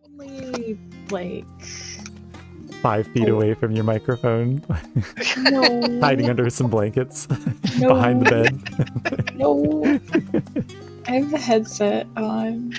Only, like... 5 feet away from your microphone, No. hiding under some blankets No. behind the bed. No. I have the headset on.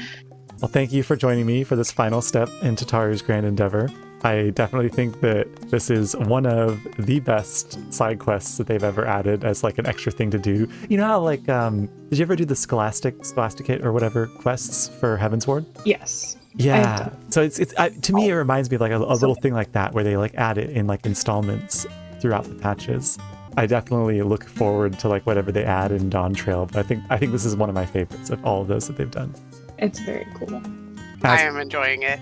Well, thank you for joining me for this final step in Tataru's grand endeavor. I definitely think that this is one of the best side quests that they've ever added as like an extra thing to do. You know how like, did you ever do the Scholasticate or whatever quests for Heavensward? Yes. Yeah. So it's to me, it reminds me of like a little thing like that where they like add it in like installments throughout the patches. I definitely look forward to like whatever they add in Dawn Trail, but I think this is one of my favorites of all of those that they've done. It's very cool. I am enjoying it.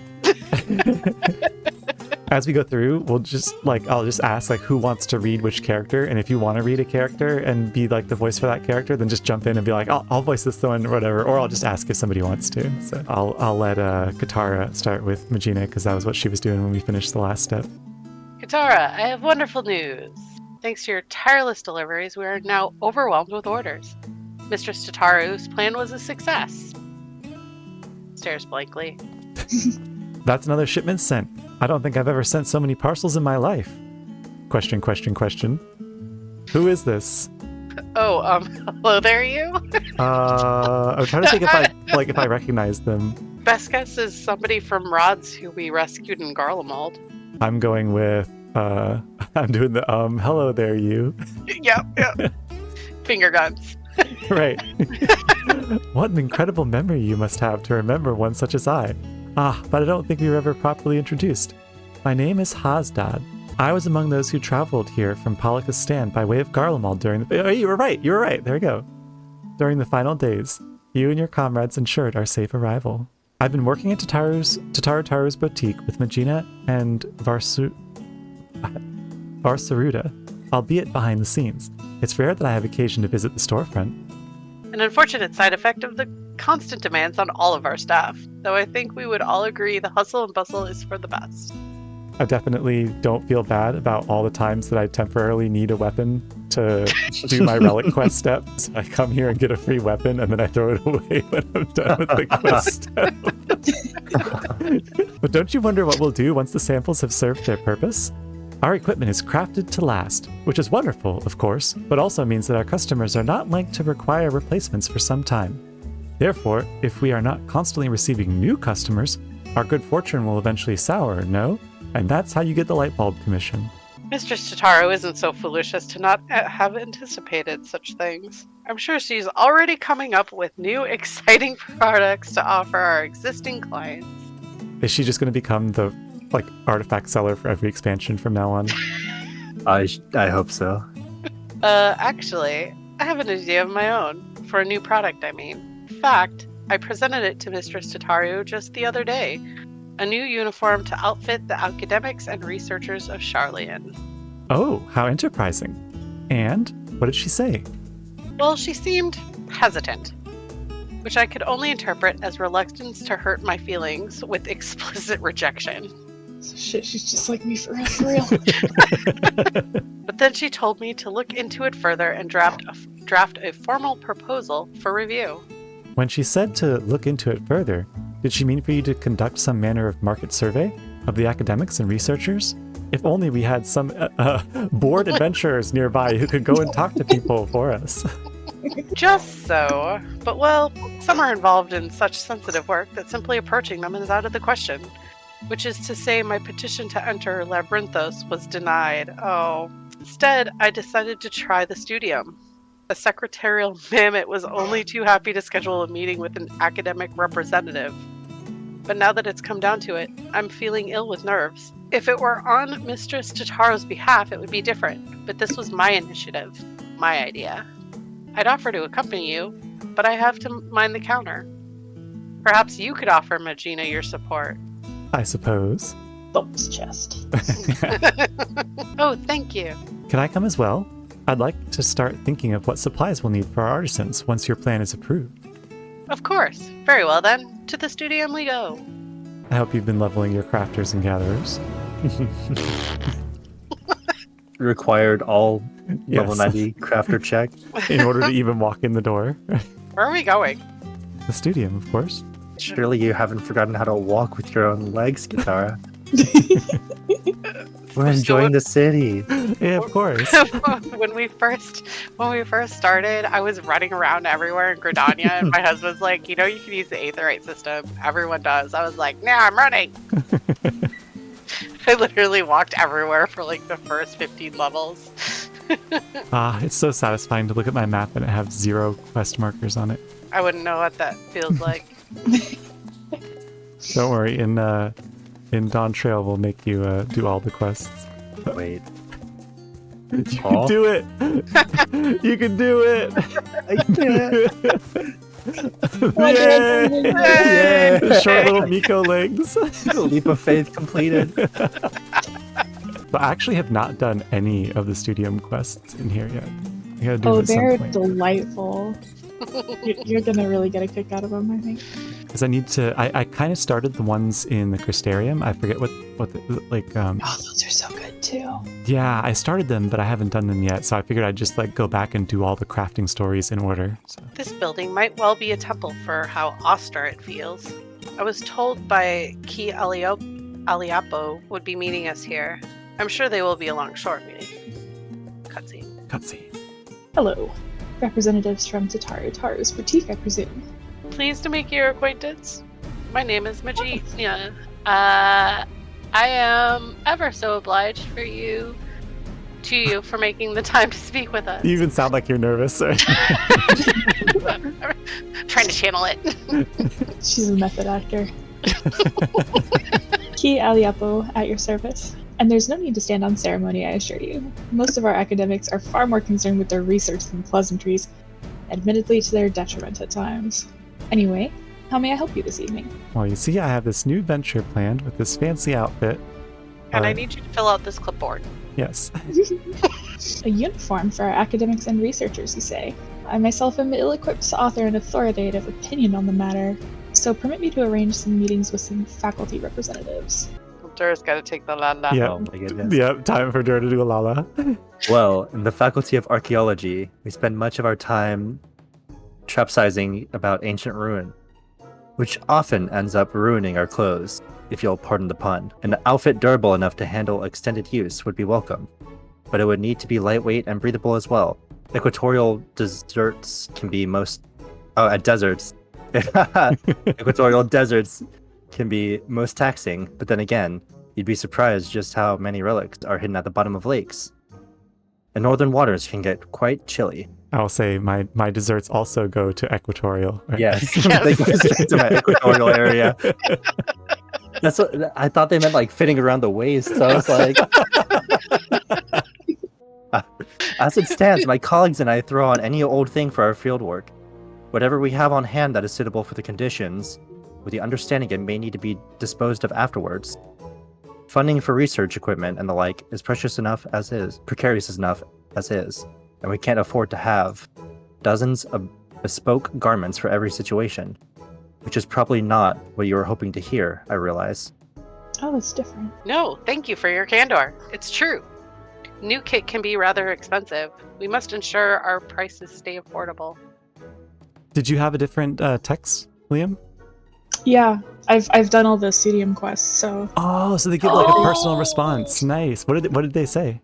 As we go through, we'll just like, I'll just ask like who wants to read which character, and if you want to read a character and be like the voice for that character, then just jump in and be like, I'll voice this one or whatever, or I'll just ask if somebody wants to. So I'll let Katara start with Magina because that was what she was doing when we finished the last step. Katara, I have wonderful news. Thanks to your tireless deliveries, we are now overwhelmed with orders. Mistress Tataru's plan was a success. Stares blankly. That's another shipment sent. I don't think I've ever sent so many parcels in my life. Question. Who is this? Oh, hello there, you? I'm trying to think if I recognize them. Best guess is somebody from Rod's who we rescued in Garlemald. I'm going with, I'm doing the, hello there, you. Yep. Finger guns. Right. What an incredible memory you must have to remember one such as I. But I don't think we were ever properly introduced. My name is Hazdad. I was among those who traveled here from Palika's stand by way of Garlemald during the... Oh, you were right. There we go. During the final days, you and your comrades ensured our safe arrival. I've been working at Tataru's boutique with Magina and Varsaruda, albeit behind the scenes. It's rare that I have occasion to visit the storefront. An unfortunate side effect of the constant demands on all of our staff, though I think we would all agree the hustle and bustle is for the best. I definitely don't feel bad about all the times that I temporarily need a weapon to do my relic quest step. So I come here and get a free weapon, and then I throw it away when I'm done with the quest step. But don't you wonder what we'll do once the samples have served their purpose? Our equipment is crafted to last, which is wonderful, of course, but also means that our customers are not linked to require replacements for some time. Therefore, if we are not constantly receiving new customers, our good fortune will eventually sour, no? And that's how you get the light bulb commission. Mistress Tataru isn't so foolish as to not have anticipated such things. I'm sure she's already coming up with new, exciting products to offer our existing clients. Is she just going to become the artifact seller for every expansion from now on? I hope so. Actually, I have an idea of my own. For a new product, I mean. In fact, I presented it to Mistress Tataru just the other day. A new uniform to outfit the academics and researchers of Sharlayan. Oh, how enterprising. And what did she say? Well, she seemed hesitant, which I could only interpret as reluctance to hurt my feelings with explicit rejection. Shit, she's just like me for real. But then she told me to look into it further and draft a formal proposal for review. When she said to look into it further, did she mean for you to conduct some manner of market survey of the academics and researchers? If only we had some bored adventurers nearby who could go and talk to people for us. Just so. But well, some are involved in such sensitive work that simply approaching them is out of the question. Which is to say my petition to enter Labyrinthos was denied. Oh. Instead, I decided to try the studium. A secretarial mammoth was only too happy to schedule a meeting with an academic representative. But now that it's come down to it, I'm feeling ill with nerves. If it were on Mistress Tataru's behalf, it would be different. But this was my initiative. My idea. I'd offer to accompany you, but I have to mind the counter. Perhaps you could offer Magina your support. I suppose. Bumps chest. Oh, thank you. Can I come as well? I'd like to start thinking of what supplies we'll need for our artisans once your plan is approved. Of course. Very well then. To the studium we go. I hope you've been leveling your crafters and gatherers. Required all level Yes. 90 crafter check. In order to even walk in the door. Where are we going? The studium, of course. Surely you haven't forgotten how to walk with your own legs, Katara. We're enjoying the city. Yeah, of course. when we first started, I was running around everywhere in Gridania, and my husband's like, you can use the Aetherite system. Everyone does. I was like, nah, I'm running. I literally walked everywhere for like the first 15 levels. It's so satisfying to look at my map and it have 0 quest markers on it. I wouldn't know what that feels like. Don't worry, in Dawn Trail we'll make you do all the quests. Wait. You can do it! You can do it! I can't. Yay! The short little Miko legs. Leap of faith completed. But I actually have not done any of the Studium quests in here yet. I gotta do Oh, it at some they're point. delightful. You're gonna really get a kick out of them, I think. Because I need to. I kind of started the ones in the Crystarium. I forget what like. Oh, those are so good too. Yeah, I started them, but I haven't done them yet. So I figured I'd just go back and do all the crafting stories in order. So. This building might well be a temple for how austere it feels. I was told by Ki Aliapo would be meeting us here. I'm sure they will be along shortly. Cutscene. Hello. Representatives from Tataru's boutique, I presume. Pleased to make your acquaintance. My name is Majid. I am ever so obliged to you for making the time to speak with us. You even sound like you're nervous. Trying to channel it. She's a method actor. Ki Aliapo at your service. And there's no need to stand on ceremony, I assure you. Most of our academics are far more concerned with their research than pleasantries, admittedly to their detriment at times. Anyway, how may I help you this evening? Well, you see, I have this new venture planned with this fancy outfit. And I need you to fill out this clipboard. Yes. A uniform for our academics and researchers, you say? I myself am ill-equipped to author an authoritative opinion on the matter, so permit me to arrange some meetings with some faculty representatives. Dura's got to take the la-la. Yeah. Oh my goodness. Yep, time for Dur to do a lala. Well, in the Faculty of Archaeology, we spend much of our time trapsizing about ancient ruin, which often ends up ruining our clothes, if you'll pardon the pun. An outfit durable enough to handle extended use would be welcome, but it would need to be lightweight and breathable as well. Equatorial deserts can be Equatorial deserts can be most taxing, but then again, you'd be surprised just how many relics are hidden at the bottom of lakes. And northern waters can get quite chilly. I'll say my desserts also go to Equatorial. Right? Yes, they go straight to my equatorial area. That's what I thought they meant, fitting around the waist. So I was like, as it stands, my colleagues and I throw on any old thing for our field work. Whatever we have on hand that is suitable for the conditions, with the understanding it may need to be disposed of afterwards. Funding for research equipment and the like is precarious enough as is, and we can't afford to have dozens of bespoke garments for every situation, which is probably not what you were hoping to hear, I realize. Oh, that's different. No, thank you for your candor. It's true. New kit can be rather expensive. We must ensure our prices stay affordable. Did you have a different text, Liam? Yeah, I've done all the Studium quests, so... Oh, so they give a personal response. Nice. What did they say?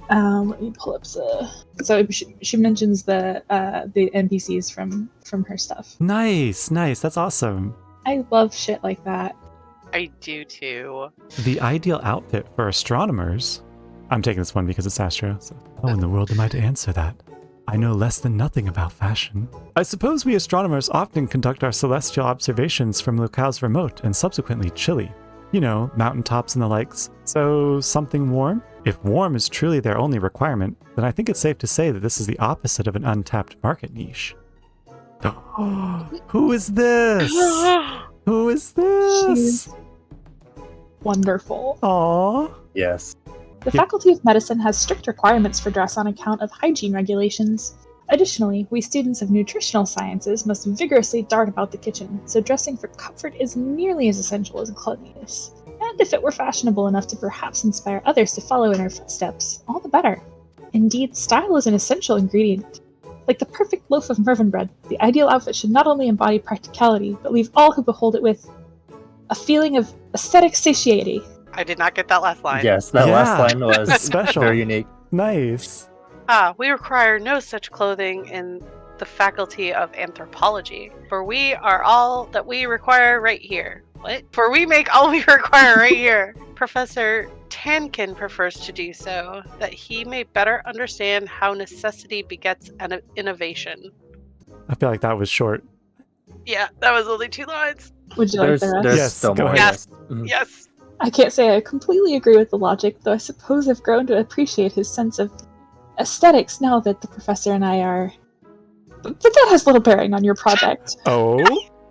Let me pull up the... So she mentions the NPCs from her stuff. Nice. That's awesome. I love shit like that. I do too. The ideal outfit for astronomers. I'm taking this one because it's Astro. So. How in the world am I to answer that? I know less than nothing about fashion. I suppose we astronomers often conduct our celestial observations from locales remote and subsequently chilly. You know, mountaintops and the likes. So something warm? If warm is truly their only requirement, then I think it's safe to say that this is the opposite of an untapped market niche. Who is this? Who is this? She's wonderful. Aww. Yes. The Faculty of Medicine has strict requirements for dress on account of hygiene regulations. Additionally, we students of nutritional sciences must vigorously dart about the kitchen, so dressing for comfort is nearly as essential as cleanliness. And if it were fashionable enough to perhaps inspire others to follow in our footsteps, all the better. Indeed, style is an essential ingredient. Like the perfect loaf of mervyn bread, the ideal outfit should not only embody practicality, but leave all who behold it with a feeling of aesthetic satiety. I did not get that last line. Yes, that last line was Special. very unique. Nice. We require no such clothing in the faculty of anthropology, for we are all that we require right here. What? For we make all we require right here. Professor Tankin prefers to do so, that he may better understand how necessity begets an innovation. I feel like that was short. Yeah, that was only 2 lines. Would you like the rest? There's Yes, still go more. ahead. Yes. Mhm. Yes. I can't say I completely agree with the logic, though I suppose I've grown to appreciate his sense of aesthetics now that the professor and I are... But that has little bearing on your project. Oh?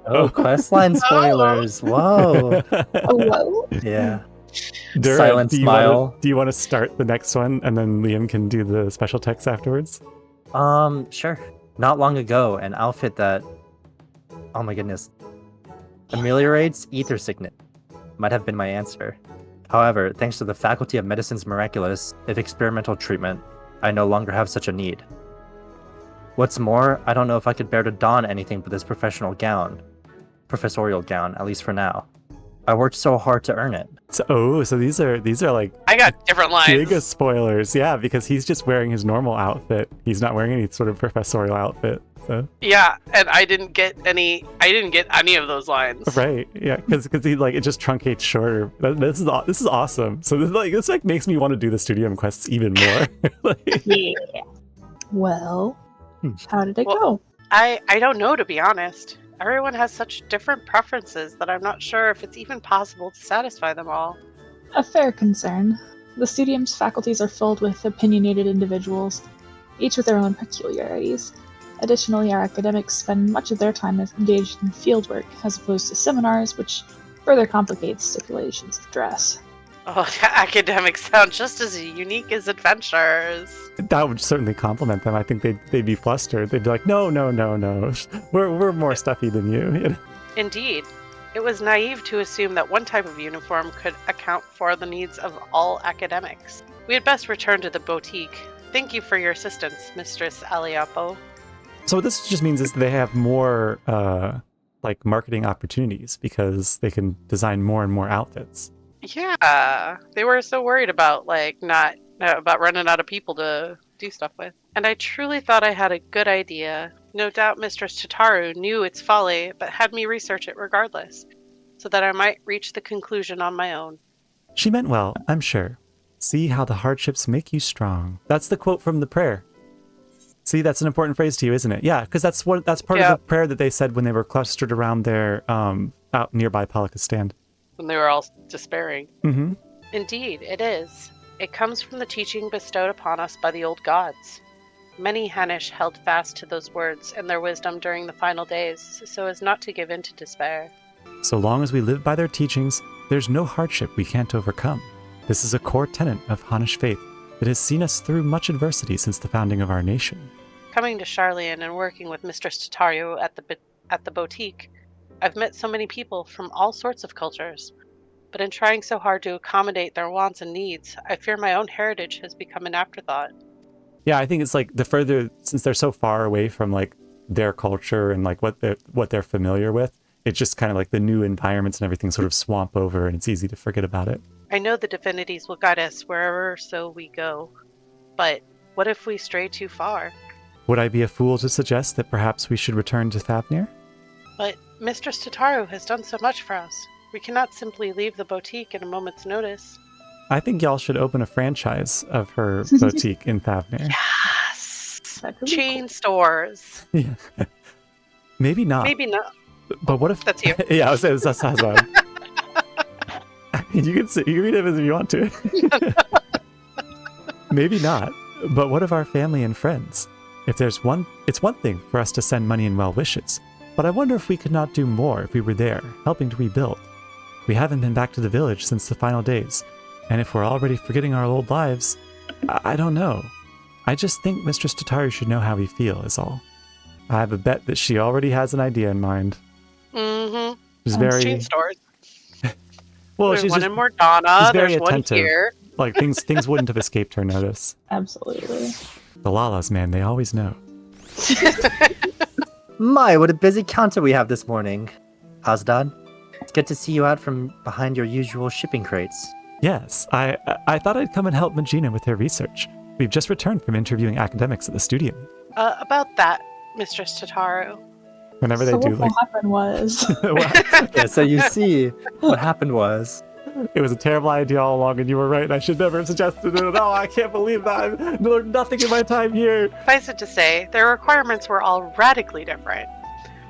Oh, questline spoilers. Whoa. Oh, whoa. Yeah. Dura, Silent smile. Do you want to start the next one and then Liam can do the special text afterwards? Sure. Not long ago, an outfit that, oh my goodness, ameliorates ether sickness might have been my answer. However, thanks to the Faculty of Medicine's miraculous, if experimental treatment, I no longer have such a need. What's more, I don't know if I could bear to don anything but this professorial gown, at least for now. I worked so hard to earn it. So these are like I got different lines. giga spoilers, yeah, because he's just wearing his normal outfit. He's not wearing any sort of professorial outfit. So Yeah, and I didn't get any of those lines. right, yeah, because he like it just truncates shorter. This is awesome. So this like makes me want to do the Studium quests even more. Like, Yeah. Well, how did it go? I don't know, to be honest. Everyone has such different preferences that I'm not sure if it's even possible to satisfy them all. A fair concern. The Studium's faculties are filled with opinionated individuals, each with their own peculiarities. Additionally, our academics spend much of their time engaged in fieldwork, as opposed to seminars, which further complicates stipulations of dress. Oh, academics sound just as unique as adventurers. that would certainly compliment them. I think they'd be flustered. They'd be like, no, we're more stuffy than you. Indeed. It was naive to assume that one type of uniform could account for the needs of all academics. We had best return to the boutique. Thank you for your assistance, Mistress Aliapo. So what this just means is they have more like marketing opportunities because they can design more and more outfits. Yeah, they were so worried about not about running out of people to do stuff with. And I truly thought I had a good idea. No doubt Mistress Tataru knew its folly, but had me research it regardless, so that I might reach the conclusion on my own. She meant well, I'm sure. See how the hardships make you strong. That's the quote from the prayer. See, that's an important phrase to you, isn't it? Yeah, because that's part of the prayer that they said when they were clustered around their out nearby Palika's stand. When they were all despairing. Mm-hmm. Indeed, it is. It comes from the teaching bestowed upon us by the old gods. Many Hanish held fast to those words and their wisdom during the final days, so as not to give in to despair. So long as we live by their teachings, there's no hardship we can't overcome. This is a core tenet of Hanish faith that has seen us through much adversity since the founding of our nation. Coming to Charlian and working with Mistress Tataru at the boutique, I've met so many people from all sorts of cultures. But in trying so hard to accommodate their wants and needs, I fear my own heritage has become an afterthought. Yeah, I think it's like the further, since they're so far away from like their culture and like what they're familiar with, it's just kind of like the new environments and everything sort of swamp over and it's easy to forget about it. I know the divinities will guide us wherever so we go, but what if we stray too far? Would I be a fool to suggest that perhaps we should return to Thavnir? But Mistress Tataru has done so much for us. We cannot simply leave the boutique at a moment's notice. I think y'all should open a franchise of her boutique in Thavnir. Yes! That could be Chain stores. Yeah. Maybe not. Maybe not. But what if... That's you. Yeah, I was saying that's Hazwan. You can read it as if you want to. Maybe not. But what of our family and friends? It's one thing for us to send money and well wishes, but I wonder if we could not do more if we were there, helping to rebuild. We haven't been back to the village since the final days, and if we're already forgetting our old lives, I don't know. I just think Mistress Tataru should know how we feel, is all. I have a bet that she already has an idea in mind. Mm-hmm. She's very... Chain stores. Well, There's she's one just, in Mordana, she's very there's attentive. one here. Like, things wouldn't have escaped her notice. Absolutely. The Lalas, man, they always know. My, what a busy counter we have this morning. Hazdad, it's good to see you out from behind your usual shipping crates. Yes, I thought I'd come and help Magina with her research. We've just returned from interviewing academics at the studio. About that, Mistress Tataru. Whenever they So do, what happened was... well, Yeah, so you see, what happened was... it was a terrible idea all along, and you were right, and I should never have suggested it. Oh, I can't believe that. I've learned nothing in my time here. Suffice it to say, their requirements were all radically different.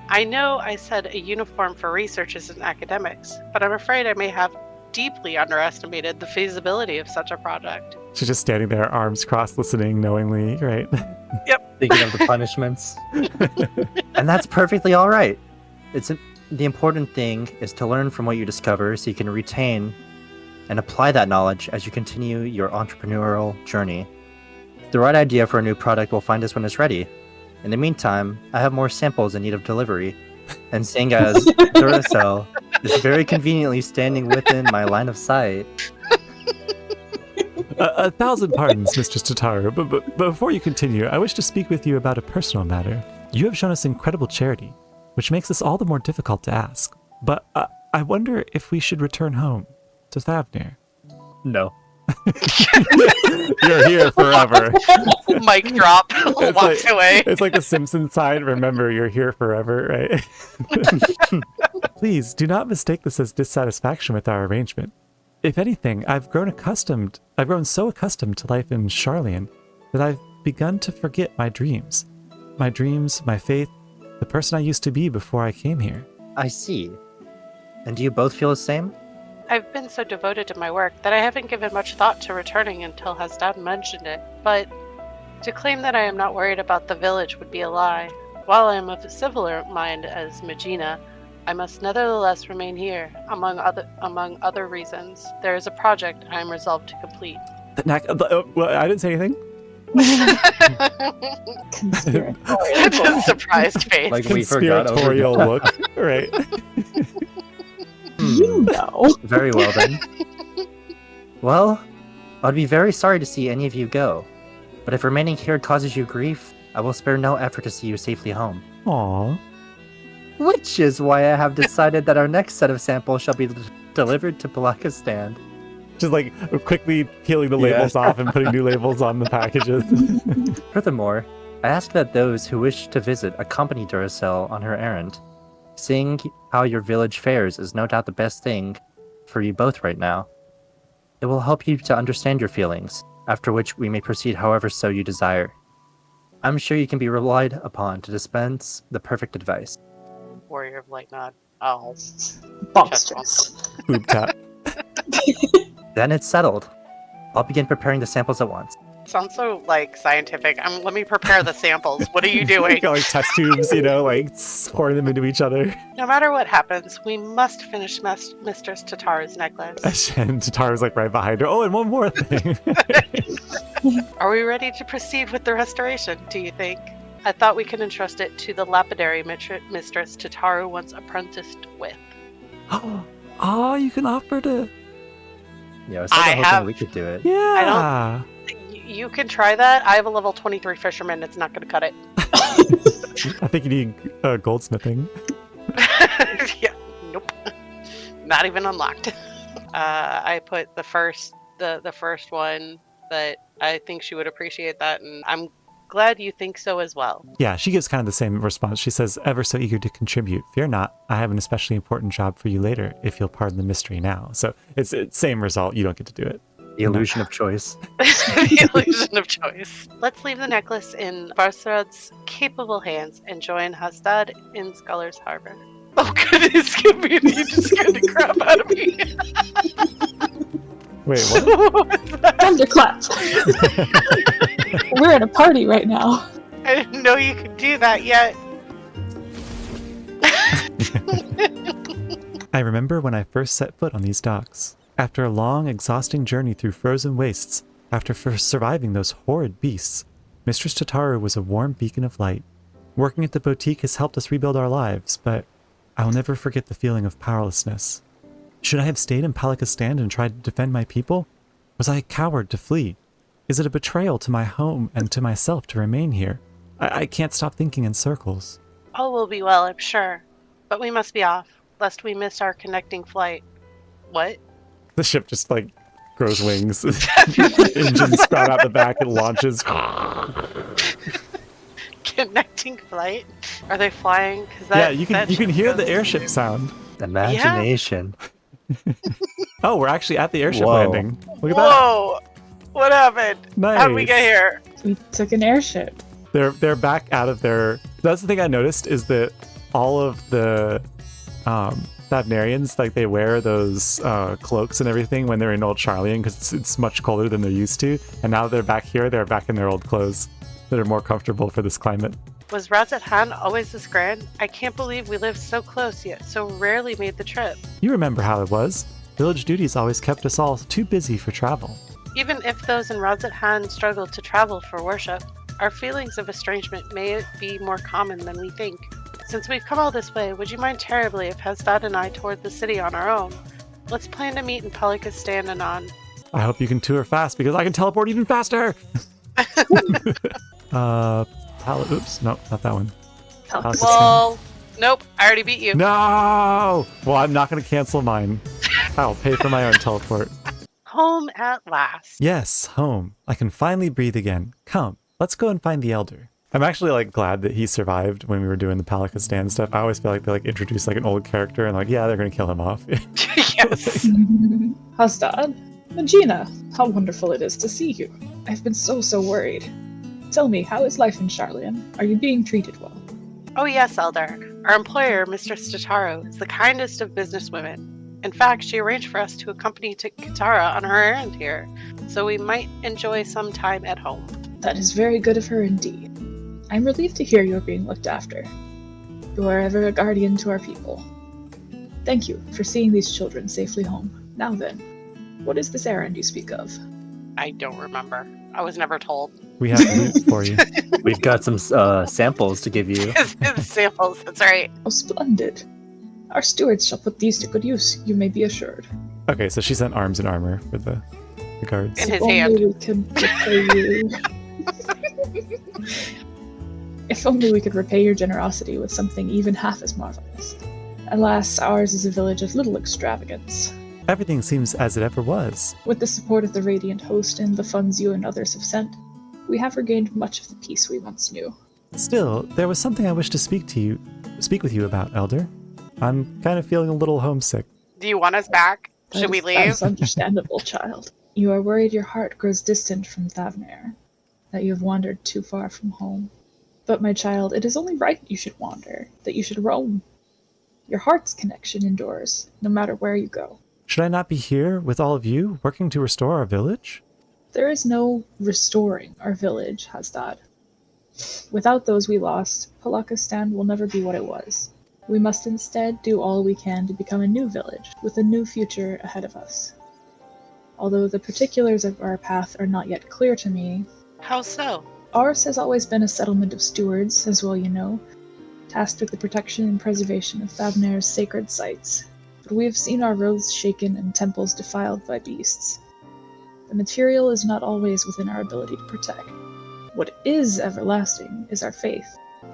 I know I said a uniform for researchers and academics, but I'm afraid I may have deeply underestimated the feasibility of such a project. She's just standing there, arms crossed, listening knowingly, right? Thinking of the punishments. And that's perfectly all right. The important thing is to learn from what you discover so you can retain and apply that knowledge as you continue your entrepreneurial journey. The right idea for a new product will find us when it's ready. In the meantime, I have more samples in need of delivery, and seeing as Duracell is very conveniently standing within my line of sight. A thousand pardons, Mistress Tataru, but before you continue, I wish to speak with you about a personal matter. You have shown us incredible charity, which makes this all the more difficult to ask. But I wonder if we should return home to Thavnir. No. You're here forever. Mic drop. Walks away. It's like the Simpsons sign, remember, you're here forever, right? Please, do not mistake this as dissatisfaction with our arrangement. If anything, I've grown so accustomed to life in Charlian that I've begun to forget my dreams. My dreams, my faith, the person I used to be before I came here. I see. And do you both feel the same? I've been so devoted to my work that I haven't given much thought to returning until Hazdad mentioned it, but to claim that I am not worried about the village would be a lie. While I am of a similar mind as Magina, I must nevertheless remain here, among other reasons. There is a project I am resolved to complete. Well, I didn't say anything. Conspiratorial. Surprised face. Like we forgot Conspiratorial look, right? You know. Very well then. Well, I'd be very sorry to see any of you go, but if remaining here causes you grief, I will spare no effort to see you safely home. Aww. Which is why I have decided that our next set of samples shall be delivered to Balaka's stand. Just like quickly peeling the labels off and putting new labels on the packages. Furthermore, I ask that those who wish to visit accompany Duracell on her errand. Seeing how your village fares is no doubt the best thing for you both right now. It will help you to understand your feelings, after which we may proceed however so you desire. I'm sure you can be relied upon to dispense the perfect advice. Warrior of Light Nod. Oh. Monstrous. Boob tap. Then it's settled. I'll begin preparing the samples at once. Sounds so, scientific. Let me prepare the samples. What are you doing? Got, test tubes, pouring them into each other. No matter what happens, we must finish Mistress Tataru's necklace. And Tataru's right behind her. Oh, and one more thing. Are we ready to proceed with the restoration, do you think? I thought we could entrust it to the lapidary Mistress Tataru once apprenticed with. Oh, you can offer to... Yeah, I was hoping we could do it. Yeah. You can try that. I have a level 23 fisherman. It's not going to cut it. I think you need goldsmithing. Yeah. Nope. Not even unlocked. I put the first one that I think she would appreciate that, and I'm glad you think so as well. Yeah, she gives kind of the same response. She says, ever so eager to contribute. Fear not, I have an especially important job for you later, if you'll pardon the mystery now. So it's same result. You don't get to do it. The illusion of choice. The illusion of choice. Let's leave the necklace in Barsrad's capable hands and join Hazdad in Scholars Harbor. Oh goodness, you just scared the crap out of me. Wait, what? Thunderclap. We're at a party right now. I didn't know you could do that yet. I remember when I first set foot on these docks. After a long, exhausting journey through frozen wastes, after first surviving those horrid beasts, Mistress Tataru was a warm beacon of light. Working at the boutique has helped us rebuild our lives, but I will never forget the feeling of powerlessness. Should I have stayed in Balaka's stand and tried to defend my people? Was I a coward to flee? Is it a betrayal to my home and to myself to remain here? I can't stop thinking in circles. All will be well, I'm sure. But we must be off, lest we miss our connecting flight. What? The ship just, like, grows wings. Engines sprout out the back and launches. Connecting flight? Are they flying? Yeah, you can hear the airship sound. Imagination. Oh, we're actually at the airship Whoa. landing. Look at Whoa! What happened? Nice. How'd we get here? We took an airship. that. They're back out of their... That's the thing I noticed, is that all of the Thavnarians, like, they wear those cloaks and everything when they're in Old Charlian, because it's much colder than they're used to. And now that they're back here, they're back in their old clothes that are more comfortable for this climate. Was Razat Han always this grand? I can't believe we lived so close yet so rarely made the trip. You remember how it was. Village duties always kept us all too busy for travel. Even if those in Razat Han struggled to travel for worship, our feelings of estrangement may be more common than we think. Since we've come all this way, would you mind terribly if Hasdad and I toured the city on our own? Let's plan to meet in Palikistan anon. I hope you can tour fast, because I can teleport even faster! Oops, no, not that one. Palikistan. Well, nope, I already beat you. No! Well, I'm not going to cancel mine. I'll pay for my own teleport. Home at last. Yes, home. I can finally breathe again. Come, let's go and find the Elder. I'm actually, like, glad that he survived when we were doing the Palikistan stuff. I always feel like they, like, introduce, like, an old character and, like, yeah, they're going to kill him off. Yes. Hasdad, Magina, how wonderful it is to see you. I've been so worried. Tell me, how is life in Charlian? Are you being treated well? Oh yes, Elder. Our employer, Mistress Tataru, is the kindest of businesswomen. In fact, she arranged for us to accompany to Katara on her errand here, so we might enjoy some time at home. That is very good of her indeed. I'm relieved to hear you're being looked after. You are ever a guardian to our people. Thank you for seeing these children safely home. Now then, what is this errand you speak of? I don't remember. I was never told. We have loot for you. We've got some samples to give you. Samples, that's right. Oh, splendid. Our stewards shall put these to good use, you may be assured. Okay, so she sent arms and armor for the guards. In his Only hand. we could repay you. If only we could repay your generosity with something even half as marvelous. Alas, ours is a village of little extravagance. Everything seems as it ever was. With the support of the Radiant Host and the funds you and others have sent, we have regained much of the peace we once knew. Still, there was something I wish to speak with you about, Elder. I'm kind of feeling a little homesick. Do you want us back? Should we That leave? is understandable, child. You are worried your heart grows distant from Thavnair, that you have wandered too far from home. But, my child, it is only right you should wander, that you should roam. Your heart's connection endures, no matter where you go. Should I not be here with all of you, working to restore our village? There is no restoring our village, Hasdad. Without those we lost, Palikistan will never be what it was. We must instead do all we can to become a new village, with a new future ahead of us. Although the particulars of our path are not yet clear to me, How so? ours has always been a settlement of stewards, as well you know, tasked with the protection and preservation of Thavnair's sacred sites. But we have seen our roads shaken and temples defiled by beasts. The material is not always within our ability to protect. What is everlasting is our faith,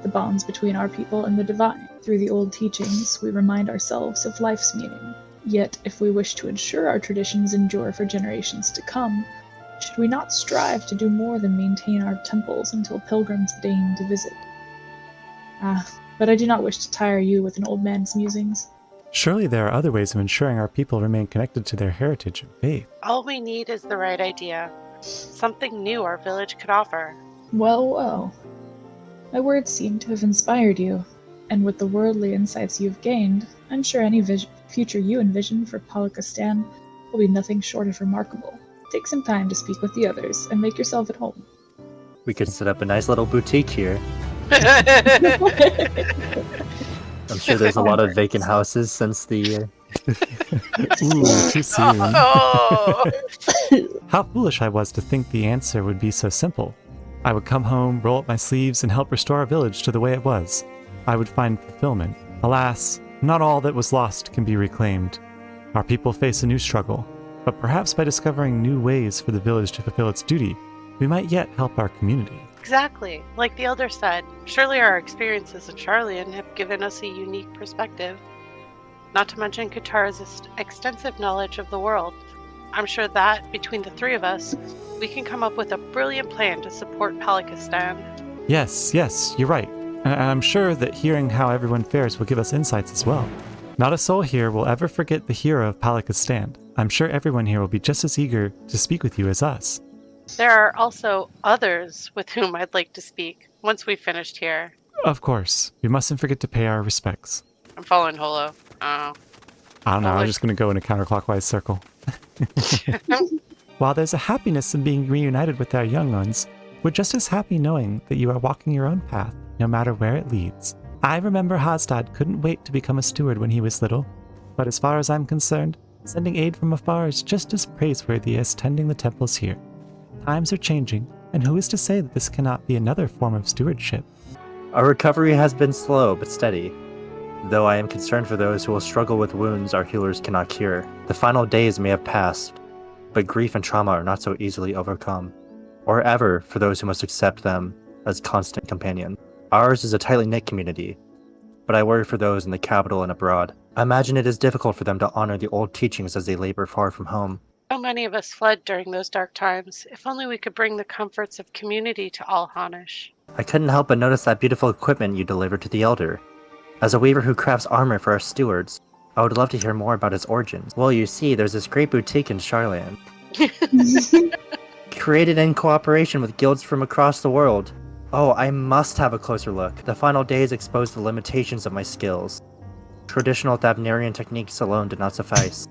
the bonds between our people and the divine. Through the old teachings, we remind ourselves of life's meaning. Yet, if we wish to ensure our traditions endure for generations to come, should we not strive to do more than maintain our temples until pilgrims deign to visit? But I do not wish to tire you with an old man's musings. Surely there are other ways of ensuring our people remain connected to their heritage and faith. All we need is the right idea. Something new our village could offer. Well. My words seem to have inspired you, and with the worldly insights you've gained, I'm sure any future you envision for Palikistan will be nothing short of remarkable. Take some time to speak with the others, and make yourself at home. We could set up a nice little boutique here. I'm sure there's a lot of vacant houses since the... Ooh, too soon. Oh. How foolish I was to think the answer would be so simple. I would come home, roll up my sleeves, and help restore our village to the way it was. I would find fulfillment. Alas, not all that was lost can be reclaimed. Our people face a new struggle, but perhaps by discovering new ways for the village to fulfill its duty, we might yet help our community. Exactly. Like the elder said, surely our experiences in Charlian have given us a unique perspective. Not to mention Katara's extensive knowledge of the world. I'm sure that, between the three of us, we can come up with a brilliant plan to support Palikistan. Yes, you're right. And I'm sure that hearing how everyone fares will give us insights as well. Not a soul here will ever forget the hero of Palikistan. I'm sure everyone here will be just as eager to speak with you as us. There are also others with whom I'd like to speak, once we've finished here. Of course, we mustn't forget to pay our respects. I'm following Holo. I don't know, I'm just going to go in a counterclockwise circle. While there's a happiness in being reunited with our young ones, we're just as happy knowing that you are walking your own path, no matter where it leads. I remember Hasdad couldn't wait to become a steward when he was little, but as far as I'm concerned, sending aid from afar is just as praiseworthy as tending the temples here. Times are changing, and who is to say that this cannot be another form of stewardship? Our recovery has been slow but steady, though I am concerned for those who will struggle with wounds our healers cannot cure. The final days may have passed, but grief and trauma are not so easily overcome, or ever for those who must accept them as constant companions. Ours is a tightly knit community, but I worry for those in the capital and abroad. I imagine it is difficult for them to honor the old teachings as they labor far from home. So many of us fled during those dark times. If only we could bring the comforts of community to all Honish. I couldn't help but notice that beautiful equipment you delivered to the Elder. As a weaver who crafts armor for our stewards, I would love to hear more about its origins. Well, you see, there's this great boutique in Charlian. Created in cooperation with guilds from across the world. Oh, I must have a closer look. The final days exposed the limitations of my skills. Traditional Thavnarian techniques alone did not suffice.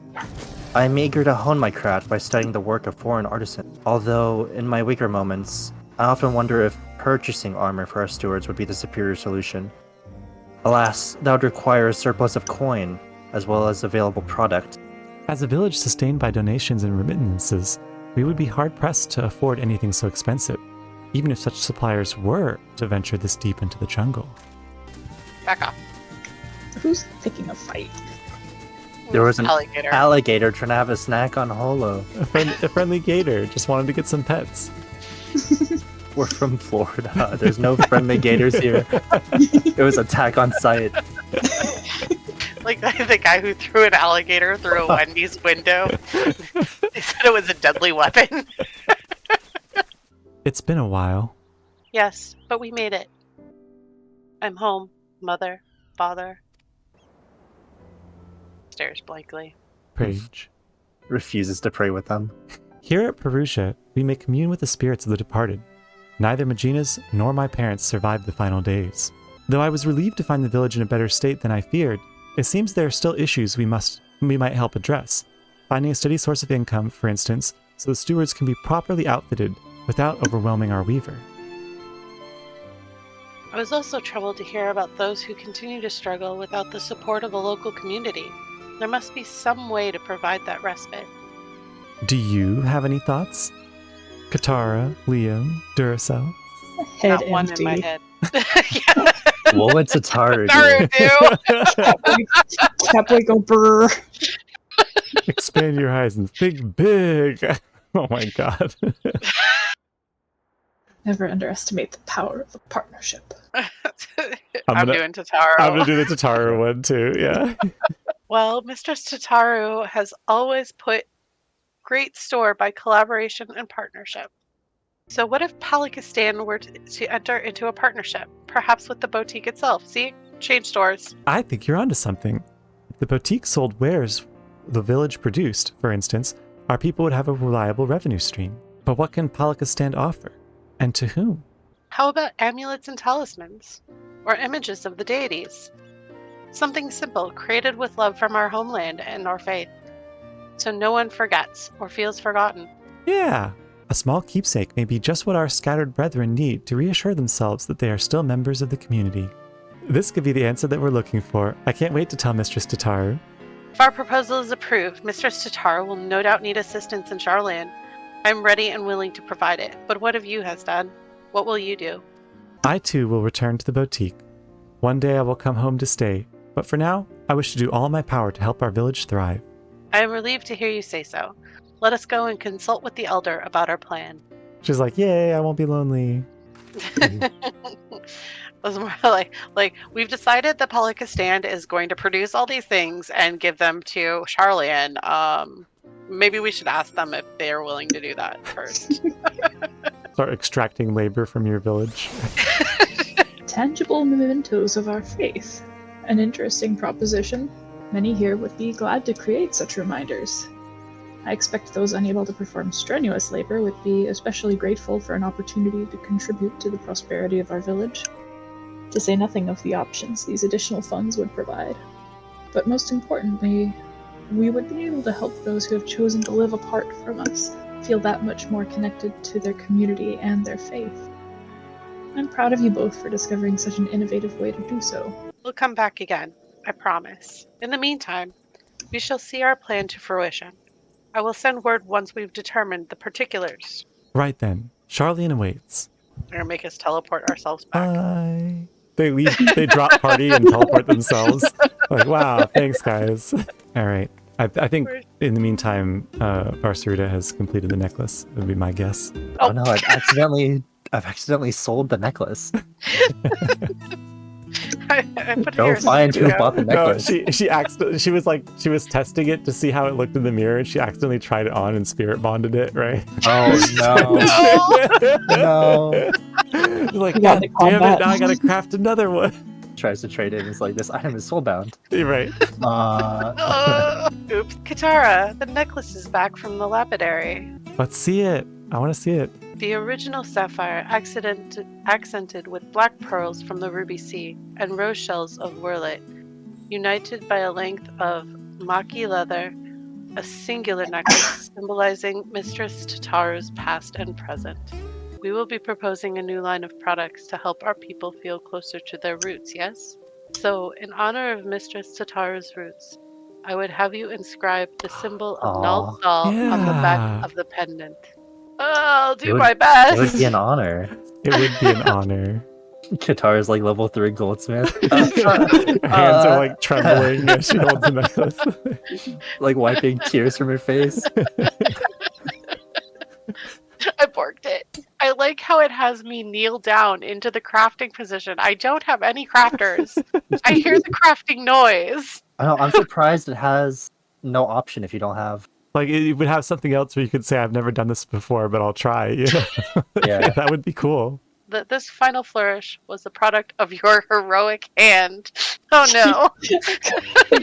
I am eager to hone my craft by studying the work of foreign artisans. Although, in my weaker moments, I often wonder if purchasing armor for our stewards would be the superior solution. Alas, that would require a surplus of coin, as well as available product. As a village sustained by donations and remittances, we would be hard-pressed to afford anything so expensive, even if such suppliers were to venture this deep into the jungle. Back off. Who's picking a fight? There was an alligator. alligator trying to have a snack on Holo. A friendly gator just wanted to get some pets. We're from Florida. There's no friendly gators here. It was attack on sight. Like the guy who threw an alligator through a Wendy's window. They said it was a deadly weapon. It's been a while. Yes, but we made it. I'm home, mother, father. Stares blankly. Prage. Refuses to pray with them. Here at Perugia, we may commune with the spirits of the departed. Neither Magina's nor my parents survived the final days. Though I was relieved to find the village in a better state than I feared, it seems there are still issues we might help address. Finding a steady source of income, for instance, so the stewards can be properly outfitted without overwhelming our weaver. I was also troubled to hear about those who continue to struggle without the support of a local community. There must be some way to provide that respite. Do you have any thoughts? Katara, Liam, Duracell? Head Not empty. one in my head. Yeah. What would Tataru Tataru do? do. Caply go brr. Expand your horizons. Think big. Oh my god. Never underestimate the power of a partnership. I'm doing Tataru. I'm gonna do the Tataru one too, yeah. Well, Mistress Tataru has always put great store by collaboration and partnership. So what if Palikistan were to enter into a partnership, perhaps with the boutique itself? See? Change stores. I think you're onto something. If the boutique sold wares the village produced, for instance, our people would have a reliable revenue stream. But what can Palikistan offer? And to whom? How about amulets and talismans? Or images of the deities? Something simple, created with love from our homeland and our faith. So no one forgets or feels forgotten. Yeah, a small keepsake may be just what our scattered brethren need to reassure themselves that they are still members of the community. This could be the answer that we're looking for. I can't wait to tell Mistress Tataru. If our proposal is approved, Mistress Tataru will no doubt need assistance in Charland. I'm ready and willing to provide it. But what of you, Hasdad? What will you do? I too will return to the boutique. One day I will come home to stay, but for now, I wish to do all in my power to help our village thrive. I am relieved to hear you say so. Let us go and consult with the elder about our plan. She's like, yay, I won't be lonely. Was more like we've decided that Polycastand is going to produce all these things and give them to Charlian. Maybe we should ask them if they're willing to do that first. Start extracting labor from your village. Tangible mementos of our faith. An interesting proposition. Many here would be glad to create such reminders. I expect those unable to perform strenuous labor would be especially grateful for an opportunity to contribute to the prosperity of our village, to say nothing of the options these additional funds would provide. But most importantly, we would be able to help those who have chosen to live apart from us feel that much more connected to their community and their faith. I'm proud of you both for discovering such an innovative way to do so. We'll come back again, I promise. In the meantime, we shall see our plan to fruition. I will send word once we've determined the particulars. Right then, Charlian awaits. They're gonna make us teleport ourselves back. Bye. They leave. They drop party and teleport themselves. Like, wow, thanks, guys. All right. I think in the meantime, Varsuda has completed the necklace. Would be my guess. Oh no, I've accidentally sold the necklace. I put it Go here. find who bought the necklace. No, she was testing it to see how it looked in the mirror, and she accidentally tried it on and spirit bonded it, right? Oh no. She's like, You God gotta damn it, combat. now I gotta craft another one. Tries to trade it. It's like, this item is soulbound. You're right. Oops. Katara, the necklace is back from the lapidary. Let's see it. I want to see it. The original sapphire accented with black pearls from the Ruby Sea and rose shells of wurlet, united by a length of maki leather, a singular necklace symbolizing Mistress Tataru's past and present. We will be proposing a new line of products to help our people feel closer to their roots, yes? So, in honor of Mistress Tataru's roots, I would have you inscribe the symbol of Null Sol on the back of the pendant. I'll do my best. It would be an honor. It would be an honor. Katara's like level 3 goldsmith. Her hands are like trembling as she holds the necklace. Like wiping tears from her face. I borked it. I like how it has me kneel down into the crafting position. I don't have any crafters. I hear the crafting noise. I know, I'm surprised it has no option if you don't have. Like, it would have something else where you could say, I've never done this before, but I'll try. You know? Yeah. That would be cool. This final flourish was the product of your heroic hand. Oh no.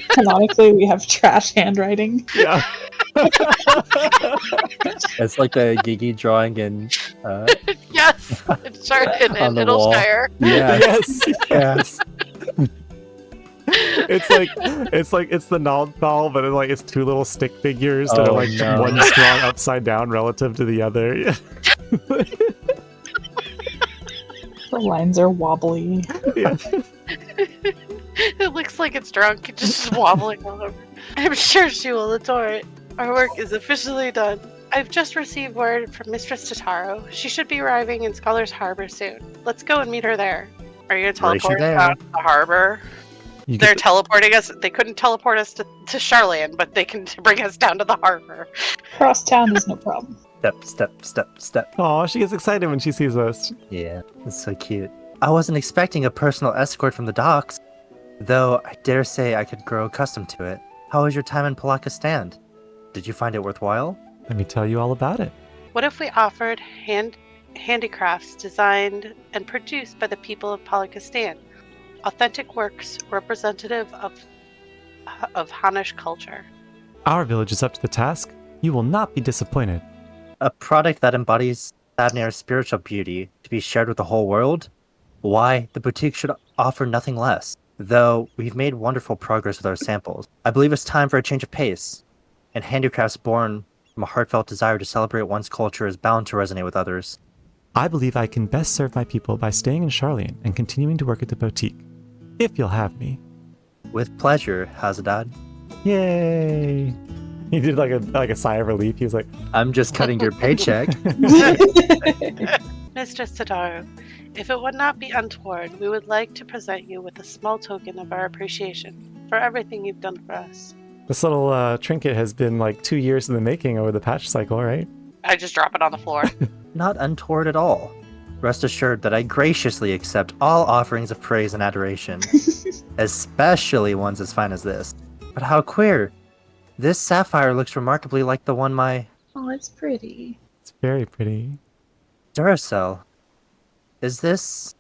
Canonically, we have trash handwriting. Yeah. It's like the Gigi drawing in. Yes. It's started On in the wall. Middleshire. Yeah. Yes. Yes. It's like it's the Naldthal, but it's two little stick figures that are like one strong upside down relative to the other. The lines are wobbly. Yeah. It looks like it's drunk and just wobbling all over. I'm sure she will adore it. Our work is officially done. I've just received word from Mistress Tataru. She should be arriving in Scholars Harbor soon. Let's go and meet her there. Are you going to teleport us down to the harbor? They're teleporting us. They couldn't teleport us to Charlian, but they can bring us down to the harbor. Cross town is no problem. Step. Aw, she gets excited when she sees us. Yeah, it's so cute. I wasn't expecting a personal escort from the docks, though I dare say I could grow accustomed to it. How was your time in Polycastand? Did you find it worthwhile? Let me tell you all about it. What if we offered handicrafts designed and produced by the people of Polycastand? Authentic works representative of Hanish culture. Our village is up to the task. You will not be disappointed. A product that embodies Thavnir's spiritual beauty to be shared with the whole world? Why, the boutique should offer nothing less. Though we've made wonderful progress with our samples, I believe it's time for a change of pace. And handicrafts born from a heartfelt desire to celebrate one's culture is bound to resonate with others. I believe I can best serve my people by staying in Charlian and continuing to work at the boutique. If you'll have me. With pleasure, Hazadad. Yay! He did like a sigh of relief. He was like, I'm just cutting your paycheck. Mistress Tataru, if it would not be untoward, we would like to present you with a small token of our appreciation for everything you've done for us. this little trinket has been like 2 years in the making over the patch cycle, right? I just drop it on the floor. Not untoward at all. Rest assured that I graciously accept all offerings of praise and adoration, especially ones as fine as this. But how queer! This sapphire looks remarkably like the one my Oh, it's pretty. It's very pretty. Duracell. Is this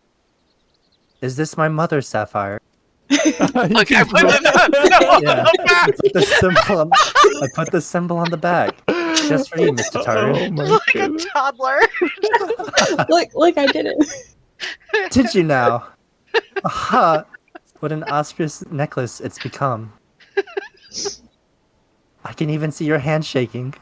my mother's sapphire? Look, I put it Yeah. I put the symbol on the back. Just for you, Mr. Oh Tataru. my like a goodness. toddler. Look, I did it. Did you now? Aha! What an auspicious necklace it's become. I can even see your hand shaking.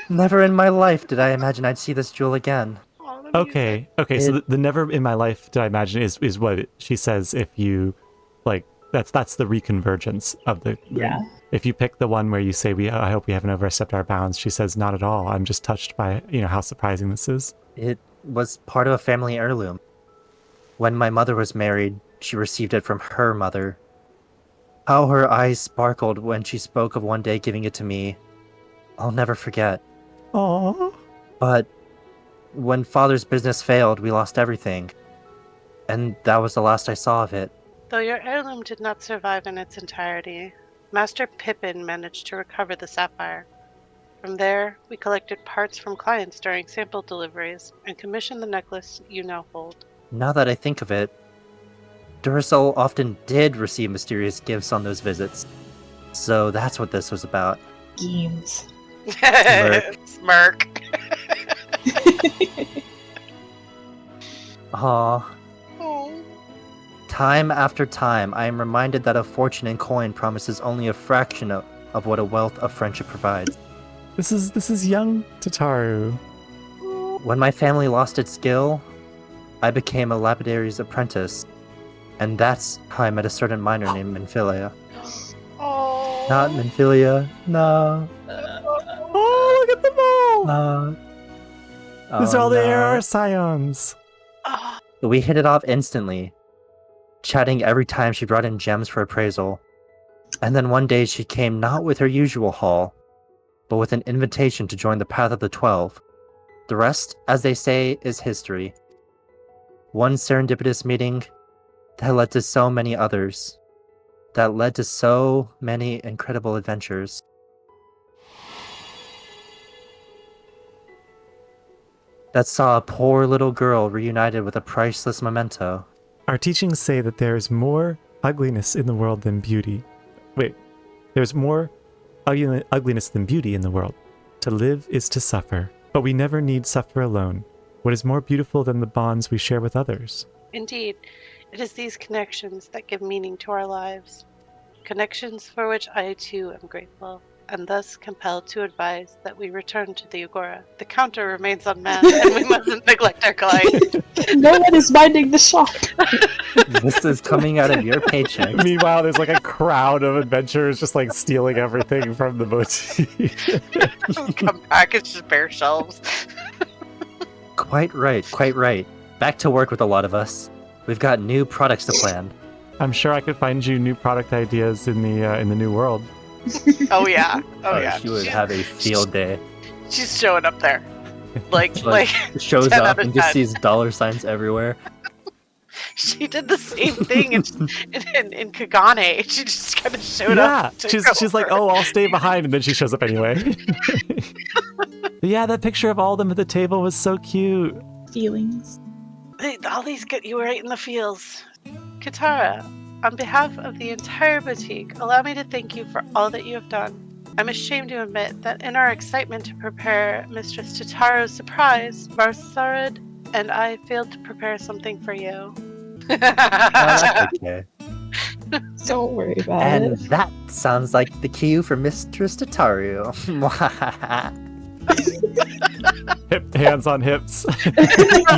Never in my life did I imagine I'd see this jewel again. Oh, the music. Okay. So the never in my life did I imagine is what she says if you like. That's the reconvergence of the. Yeah. If you pick the one where you say I hope we haven't overstepped our bounds, she says not at all. I'm just touched by how surprising this is. It was part of a family heirloom. When my mother was married, she received it from her mother. How her eyes sparkled when she spoke of one day giving it to me, I'll never forget. Aww. But when father's business failed, we lost everything. And that was the last I saw of it. Though your heirloom did not survive in its entirety, Master Pippin managed to recover the sapphire. From there, we collected parts from clients during sample deliveries and commissioned the necklace you now hold. Now that I think of it, Duracell often did receive mysterious gifts on those visits. So that's what this was about. Games. Smirk. Aww. Oh. Time after time, I am reminded that a fortune in coin promises only a fraction of what a wealth of friendship provides. This is young Tataru. When my family lost its skill, I became a lapidary's apprentice. And that's how I met a certain miner named Minfilia. Oh. Not Minfilia, no. Oh, look at them all! No. These are all the no. AR scions. Oh. We hit it off instantly, chatting every time she brought in gems for appraisal. And then one day she came not with her usual haul, but with an invitation to join the Path of the 12. The rest, as they say, is history. One serendipitous meeting that led to so many others, that led to so many incredible adventures. That saw a poor little girl reunited with a priceless memento. Our teachings say that there is more ugliness in the world than beauty. Wait, there's more ugliness than beauty in the world. To live is to suffer, but we never need suffer alone. What is more beautiful than the bonds we share with others? Indeed, it is these connections that give meaning to our lives. Connections for which I too am grateful, and thus compelled to advise that we return to the Agora. The counter remains unmanned, and we mustn't neglect our client. No one is minding the shop. This is coming out of your paycheck. Meanwhile, there's like a crowd of adventurers just like stealing everything from the boutique. Come back, it's just bare shelves. Quite right, quite right. Back to work with a lot of us. We've got new products to plan. I'm sure I could find you new product ideas in the new world. Oh yeah, oh yeah. She would have a field day. She's showing up there, like Shows 10 up out of and just 10. sees dollar signs everywhere. She did the same thing in Kagane. She just kind of showed Yeah, up. she's like, oh, I'll stay behind, and then she shows up anyway. But yeah, that picture of all of them at the table was so cute. Feelings. All these get you right in the feels. Katara, on behalf of the entire boutique, allow me to thank you for all that you have done. I'm ashamed to admit that in our excitement to prepare Mistress Tataru's surprise, Varsarid and I failed to prepare something for you. That's okay. Don't worry about And it. that sounds like the cue for Mistress Tataru. Hands on hips.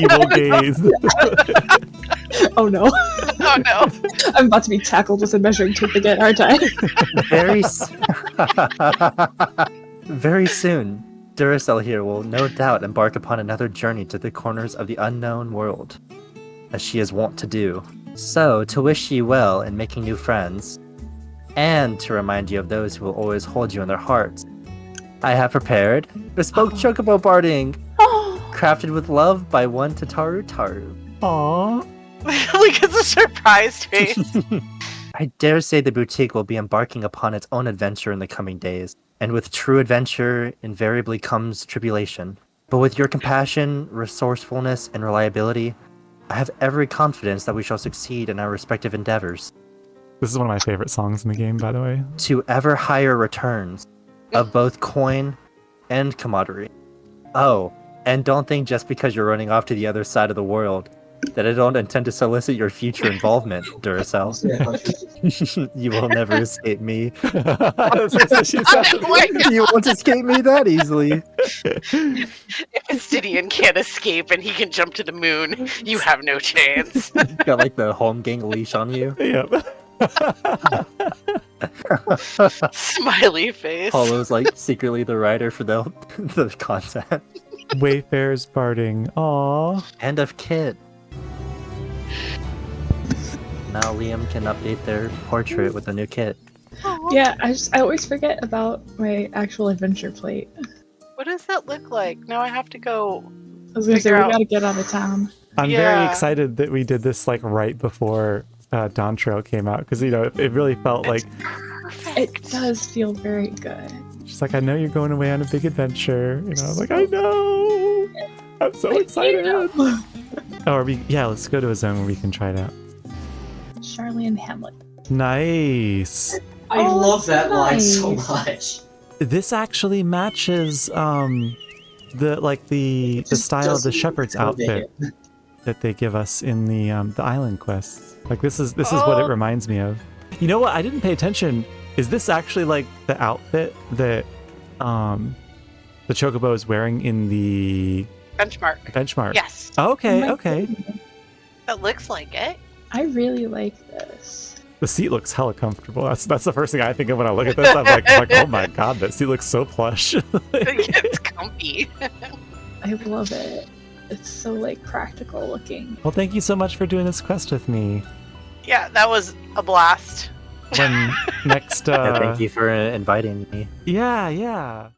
Evil gaze. Oh no. Oh no. I'm about to be tackled with a measuring tape again, aren't I? Very soon, Duracell here will no doubt embark upon another journey to the corners of the unknown world, as she is wont to do. So, to wish you well in making new friends, and to remind you of those who will always hold you in their hearts, I have prepared bespoke chocobo barding. crafted with love by one Tataru Taru. Aww. Like it's a surprised face. I dare say the boutique will be embarking upon its own adventure in the coming days, and with true adventure invariably comes tribulation. But with your compassion, resourcefulness, and reliability, I have every confidence that we shall succeed in our respective endeavors. This is one of my favorite songs in the game, by the way. To ever higher returns of both coin and camaraderie. Oh, and don't think just because you're running off to the other side of the world that I don't intend to solicit your future involvement, Duracell. You will never escape me. That's what she said. You won't escape me that easily. If Obsidian can't escape and he can jump to the moon, you have no chance. Got like the home gang leash on you. Yep. Smiley face. Paulo's like secretly the writer for the content. Wayfarer's barding. Aww. End of Kit. Now Liam can update their portrait with a new kit. Yeah, I always forget about my actual adventure plate. What does that look like? Now I have to go. I was gonna say Figure we out. gotta get out of town. I'm very Yeah. excited that we did this like right before Dawn Trail came out, because it really felt like It does feel very good. she's like, I know you're going away on a big adventure. You know, I'm like, I know. I'm so excited. Let's go to a zone where we can try it out. Charlie and Hamlet. Nice. I Oh, love that line so nice. much. This actually matches the style of the shepherd's outfit that they give us in the island quests. Like this is what it reminds me of. You know what? I didn't pay attention. Is this actually like the outfit that the Chocobo is wearing in the Benchmark. Yes. Okay, Oh my okay. goodness. That looks like it. I really like this. The seat looks hella comfortable. That's the first thing I think of when I look at this. I'm like, oh my god, that seat looks so plush. It's comfy. I love it. It's so like practical looking. Well, thank you so much for doing this quest with me. Yeah, that was a blast. When next Yeah, thank you for inviting me. Yeah.